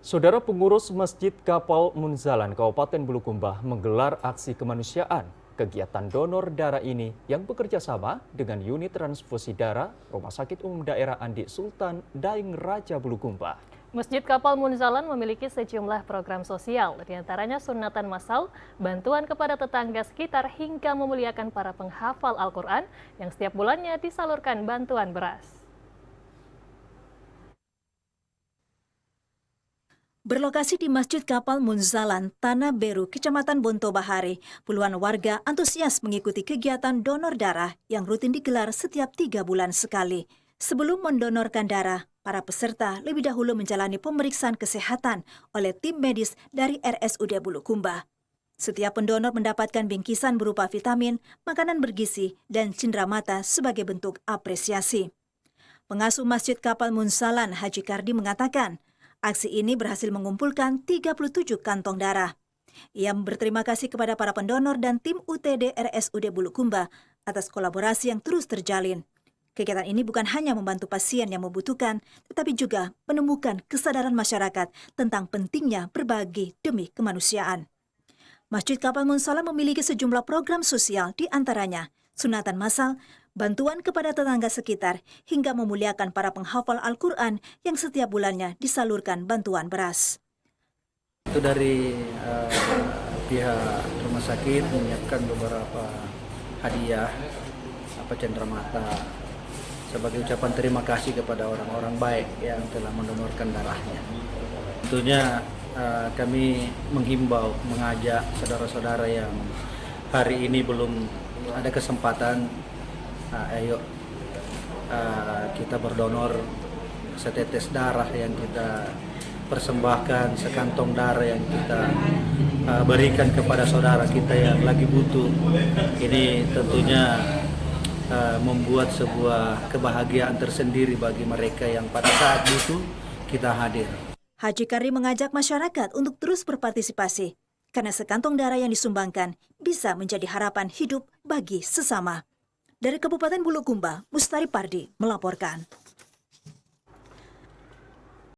Saudara pengurus Masjid Kapal Munzalan Kabupaten Bulukumba menggelar aksi kemanusiaan. Kegiatan donor darah ini yang bekerja sama dengan unit transfusi darah Rumah Sakit Umum Daerah Andi Sultan Daeng Raja Bulukumba. Masjid Kapal Munzalan memiliki sejumlah program sosial, diantaranya sunatan massal, bantuan kepada tetangga sekitar hingga memuliakan para penghafal Al-Quran yang setiap bulannya disalurkan bantuan beras. Berlokasi di Masjid Kapal Munzalan, Tanah Beru, Kecamatan Bonto Bahari, puluhan warga antusias mengikuti kegiatan donor darah yang rutin digelar setiap 3 bulan sekali. Sebelum mendonorkan darah, para peserta lebih dahulu menjalani pemeriksaan kesehatan oleh tim medis dari RSUD Bulukumba. Setiap pendonor mendapatkan bingkisan berupa vitamin, makanan bergizi, dan cindera mata sebagai bentuk apresiasi. Pengasuh Masjid Kapal Munzalan, Haji Kardi, mengatakan, aksi ini berhasil mengumpulkan 37 kantong darah. Ia berterima kasih kepada para pendonor dan tim UTD RSUD Bulukumba atas kolaborasi yang terus terjalin. Kegiatan ini bukan hanya membantu pasien yang membutuhkan, tetapi juga menemukan kesadaran masyarakat tentang pentingnya berbagi demi kemanusiaan. Masjid Kapal Munzalan memiliki sejumlah program sosial, di antaranya sunatan massal, bantuan kepada tetangga sekitar, hingga memuliakan para penghafal Al-Quran yang setiap bulannya disalurkan bantuan beras. Itu dari pihak rumah sakit menyiapkan beberapa hadiah, cenderamata, sebagai ucapan terima kasih kepada orang-orang baik yang telah mendonorkan darahnya. Tentunya kami menghimbau, mengajak saudara-saudara yang hari ini belum ada kesempatan, ayo kita berdonor setetes darah yang kita persembahkan, sekantong darah yang kita berikan kepada saudara kita yang lagi butuh. Ini tentunya membuat sebuah kebahagiaan tersendiri bagi mereka yang pada saat butuh kita hadir. Haji Kardi mengajak masyarakat untuk terus berpartisipasi, karena sekantong darah yang disumbangkan bisa menjadi harapan hidup bagi sesama. Dari Kabupaten Bulukumba, Mustari Pardi melaporkan.